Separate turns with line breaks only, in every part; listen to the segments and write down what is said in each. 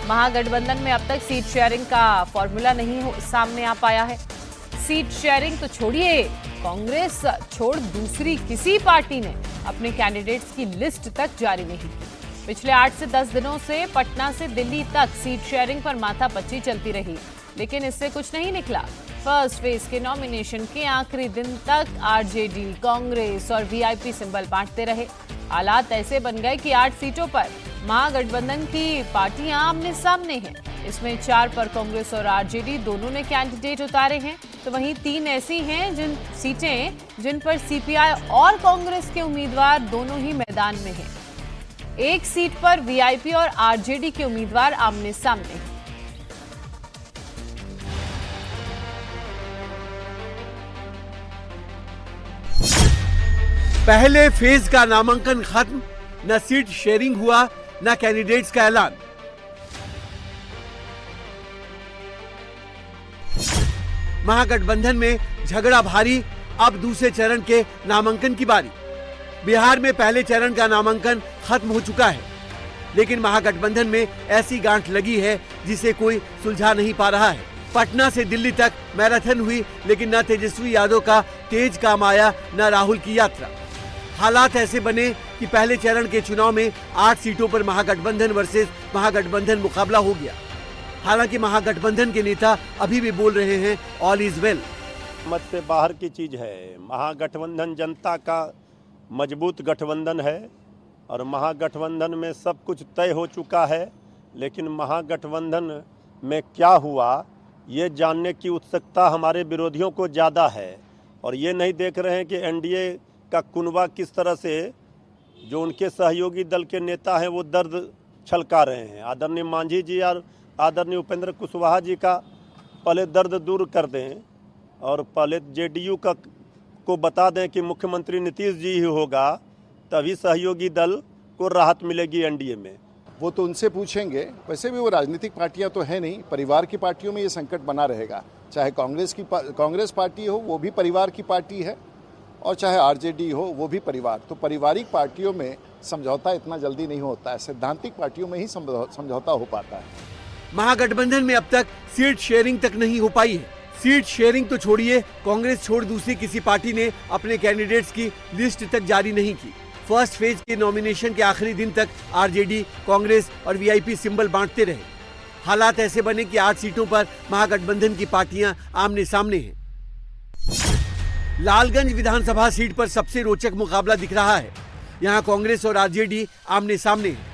महागठबंधन में अब तक सीट शेयरिंग का फॉर्मूला नहीं सामने आ पाया है। सीट शेयरिंग तो छोड़िए, कांग्रेस छोड़ दूसरी किसी पार्टी ने अपने कैंडिडेट्स की लिस्ट तक जारी नहीं की। पिछले 8 से 10 दिनों से पटना से दिल्ली तक सीट शेयरिंग पर माथापच्ची चलती रही, लेकिन इससे कुछ नहीं निकला। फर्स्ट फेज के नॉमिनेशन के आखिरी दिन तक आरजेडी, कांग्रेस और वीआईपी सिंबल बांटते रहे। हालात ऐसे बन गए कि 8 सीटों पर महागठबंधन की पार्टियां आमने सामने हैं। इसमें 4 पर कांग्रेस और आरजेडी दोनों ने कैंडिडेट उतारे हैं, तो वहीं 3 ऐसी हैं जिन पर सीपीआई और कांग्रेस के उम्मीदवार दोनों ही मैदान में हैं। एक सीट पर वीआईपी और आरजेडी के उम्मीदवार आमने सामने हैं।
पहले फेज का नामांकन खत्म, न सीट शेयरिंग हुआ, न कैंडिडेट्स का ऐलान। महागठबंधन में झगड़ा भारी, अब दूसरे चरण के नामांकन की बारी। बिहार में पहले चरण का नामांकन खत्म हो चुका है, लेकिन महागठबंधन में ऐसी गांठ लगी है जिसे कोई सुलझा नहीं पा रहा है। पटना से दिल्ली तक मैराथन हुई, लेकिन न तेजस्वी यादव का तेज काम आया, न राहुल की यात्रा। हालात ऐसे बने कि पहले चरण के चुनाव में 8 सीटों पर महागठबंधन वर्सेस महागठबंधन मुकाबला हो गया। हालांकि महागठबंधन के नेता अभी भी बोल रहे हैं ऑल इज वेल।
मत से बाहर की चीज है। महागठबंधन जनता का मजबूत गठबंधन है और महागठबंधन में सब कुछ तय हो चुका है, लेकिन महागठबंधन में क्या हुआ ये जानने की उत्सुकता हमारे विरोधियों को ज़्यादा है, और ये नहीं देख रहे हैं कि एनडीए का कुनबा किस तरह से जो उनके सहयोगी दल के नेता हैं वो दर्द छलका रहे हैं। आदरणीय मांझी जी और आदरणीय उपेंद्र कुशवाहा जी का पहले दर्द दूर कर दें और पहले जेडीयू को बता दें कि मुख्यमंत्री नीतीश जी ही होगा, तभी सहयोगी दल को राहत मिलेगी एनडीए में।
वो तो उनसे पूछेंगे। वैसे भी वो राजनीतिक पार्टियां तो है नहीं, परिवार की पार्टियों में ये संकट बना रहेगा। चाहे कांग्रेस पार्टी हो, वो भी परिवार की पार्टी है, और चाहे आरजेडी हो, वो भी परिवार। तो पारिवारिक पार्टियों में समझौता इतना जल्दी नहीं होता है, सैद्धांतिक पार्टियों में ही समझौता हो पाता है।
महागठबंधन में अब तक सीट शेयरिंग तक नहीं हो पाई है। सीट शेयरिंग तो छोड़िए, कांग्रेस छोड़ दूसरी किसी पार्टी ने अपने कैंडिडेट्स की लिस्ट तक जारी नहीं की। फर्स्ट फेज के नॉमिनेशन के आखिरी दिन तक आरजेडी, कांग्रेस और वीआईपी सिंबल बांटते रहे। हालात ऐसे बने कि 8 सीटों पर महागठबंधन की पार्टियां आमने सामने हैं। लालगंज विधानसभा सीट पर सबसे रोचक मुकाबला दिख रहा है। यहां कांग्रेस और आरजेडी आमने सामने हैं।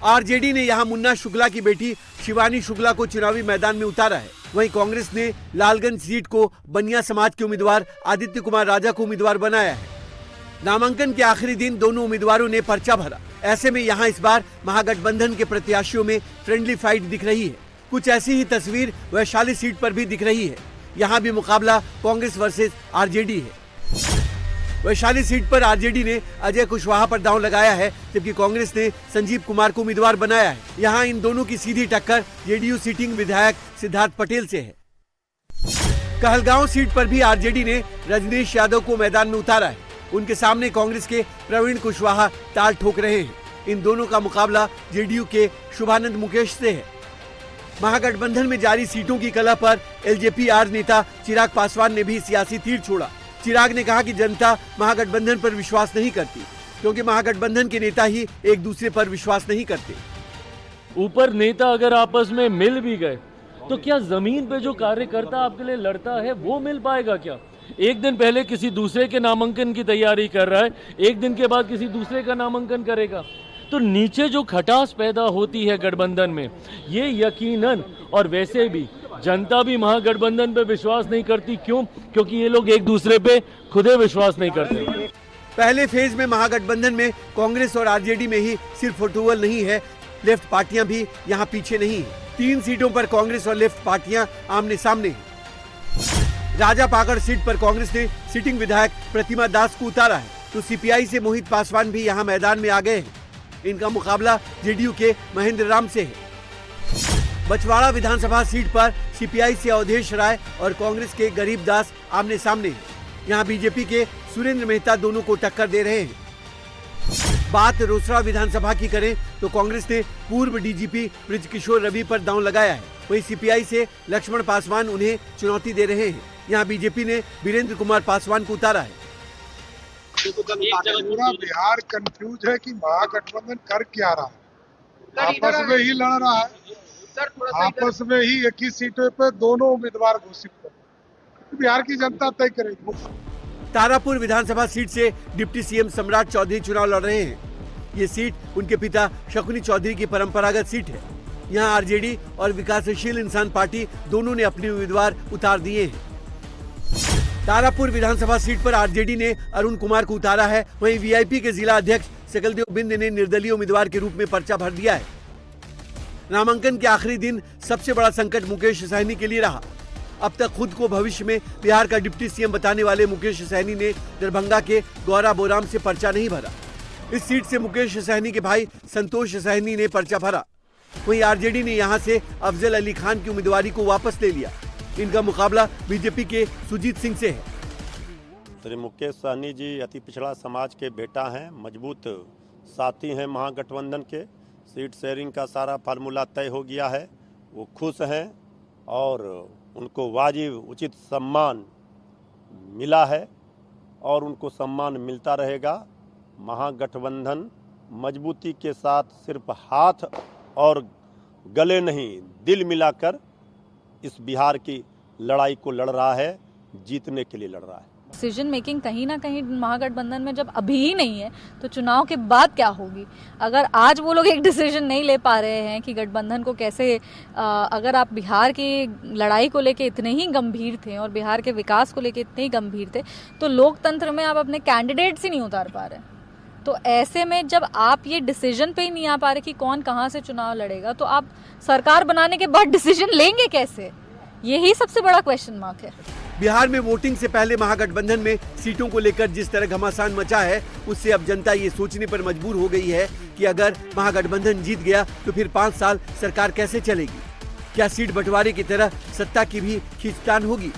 आरजेडी ने यहां मुन्ना शुक्ला की बेटी शिवानी शुक्ला को चुनावी मैदान में उतारा है। वहीं कांग्रेस ने लालगंज सीट को बनिया समाज के उम्मीदवार आदित्य कुमार राजा को उम्मीदवार बनाया है। नामांकन के आखिरी दिन दोनों उम्मीदवारों ने पर्चा भरा। ऐसे में यहां इस बार महागठबंधन के प्रत्याशियों में फ्रेंडली फाइट दिख रही है। कुछ ऐसी ही तस्वीर वैशाली सीट पर भी दिख रही है। यहां भी मुकाबला कांग्रेस वर्सेस आरजेडी है। वैशाली सीट पर आरजेडी ने अजय कुशवाहा पर दांव लगाया है, जबकि कांग्रेस ने संजीव कुमार को उम्मीदवार बनाया है। यहां इन दोनों की सीधी टक्कर जेडीयू सिटिंग विधायक सिद्धार्थ पटेल से है। कहलगांव सीट पर भी आरजेडी ने रजनीश यादव को मैदान में उतारा है। उनके सामने कांग्रेस के प्रवीण कुशवाहा ताल ठोक रहे हैं। इन दोनों का मुकाबला जेडीयू के शुभानंद मुकेश से है। महागठबंधन में जारी सीटों की कला पर एलजेपी-आर नेता चिराग पासवान ने भी सियासी तीर छोड़ा। चिराग ने कहा कि जनता महागठबंधन पर विश्वास नहीं करती, क्योंकि महागठबंधन के नेता ही एक दूसरे पर विश्वास नहीं करते।
ऊपर नेता अगर आपस में मिल भी गए तो क्या जमीन पे जो कार्यकर्ता आपके लिए लड़ता है वो मिल पाएगा क्या? एक दिन पहले किसी दूसरे के नामांकन की तैयारी कर रहा है, एक दिन के बाद किसी दूसरे का नामांकन करेगा, तो नीचे जो खटास पैदा होती है गठबंधन में, ये यकीनन, और वैसे भी जनता भी महागठबंधन पे विश्वास नहीं करती। क्यों? क्योंकि ये लोग एक दूसरे पे खुदे विश्वास नहीं करते।
पहले फेज में महागठबंधन में कांग्रेस और आरजेडी में ही सिर्फ फुटबॉल नहीं है, लेफ्ट पार्टियां भी यहां पीछे नहीं है। 3 सीटों पर कांग्रेस और लेफ्ट पार्टियां आमने सामने हैं। राजा पाकड़ सीट पर कांग्रेस ने सिटिंग विधायक प्रतिमा दास को उतारा है, तो सीपीआई से मोहित पासवान भी यहां मैदान में आ गए हैं। इनका मुकाबला जेडीयू के महेंद्र राम से है। बछवाड़ा विधानसभा सीट पर सीपीआई से अवधेश राय और कांग्रेस के गरीब दास आमने सामने हैं। यहां बीजेपी के सुरेंद्र मेहता दोनों को टक्कर दे रहे हैं। बात रोसड़ा विधानसभा की करें तो कांग्रेस ने पूर्व डीजीपी बृजकिशोर रवि पर दांव लगाया है। वहीं सीपीआई से लक्ष्मण पासवान उन्हें चुनौती दे रहे हैं। यहाँ बीजेपी ने वीरेंद्र कुमार पासवान को उतारा है।
पूरा बिहार कंफ्यूज है कि महागठबंधन कर क्या रहा है। आपस में ही लड़ रहा है, आपस में ही एक ही सीटों पे दोनों उम्मीदवार घोषित कर, बिहार की जनता तय करेगी।
तारापुर विधानसभा सीट से डिप्टी सीएम सम्राट चौधरी चुनाव लड़ रहे हैं। ये सीट उनके पिता शकुनी चौधरी की परंपरागत सीट है। यहाँ आरजेडी और विकासशील इंसान पार्टी दोनों ने अपने उम्मीदवार उतार दिए हैं। तारापुर विधानसभा सीट पर आरजेडी ने अरुण कुमार को उतारा है। वहीं वीआईपी के जिला अध्यक्ष सकलदेव बिंद ने निर्दलीय उम्मीदवार के रूप में पर्चा भर दिया है। नामांकन के आखिरी दिन सबसे बड़ा संकट मुकेश सहनी के लिए रहा। अब तक खुद को भविष्य में बिहार का डिप्टी सीएम बताने वाले मुकेश सहनी ने दरभंगा के गौरा बोराम से पर्चा नहीं भरा। इस सीट से मुकेश सहनी के भाई संतोष सहनी ने पर्चा भरा। वहीं आरजेडी ने यहां से अफजल अली खान की उम्मीदवारी को वापस ले लिया। इनका मुकाबला बीजेपी के सुजीत सिंह से है।
श्री मुकेश सहनी जी अति पिछड़ा समाज के बेटा हैं, मजबूत साथी हैं महागठबंधन के। सीट शेयरिंग का सारा फार्मूला तय हो गया है। वो खुश हैं और उनको वाजिब उचित सम्मान मिला है और उनको सम्मान मिलता रहेगा। महागठबंधन मजबूती के साथ सिर्फ हाथ और गले नहीं, दिल मिलाकर इस बिहार की लड़ाई को लड़ रहा है, जीतने के लिए लड़ रहा है।
डिसीजन मेकिंग कहीं ना कहीं महागठबंधन में जब अभी ही नहीं है तो चुनाव के बाद क्या होगी। अगर आज वो लोग एक डिसीजन नहीं ले पा रहे हैं कि गठबंधन को कैसे, अगर आप बिहार की लड़ाई को लेके इतने ही गंभीर थे और बिहार के विकास को लेके इतने ही गंभीर थे तो लोकतंत्र में आप अपने कैंडिडेट्स ही नहीं उतार पा रहे। तो ऐसे में जब आप ये डिसीजन पे ही नहीं आ पा रहे कि कौन कहाँ से चुनाव लड़ेगा तो आप सरकार बनाने के बाद डिसीजन लेंगे कैसे, यही सबसे बड़ा क्वेश्चन मार्क है।
बिहार में वोटिंग से पहले महागठबंधन में सीटों को लेकर जिस तरह घमासान मचा है उससे अब जनता ये सोचने पर मजबूर हो गई है कि अगर महागठबंधन जीत गया तो फिर 5 साल सरकार कैसे चलेगी। क्या सीट बंटवारे की तरह सत्ता की भी खींचतान होगी।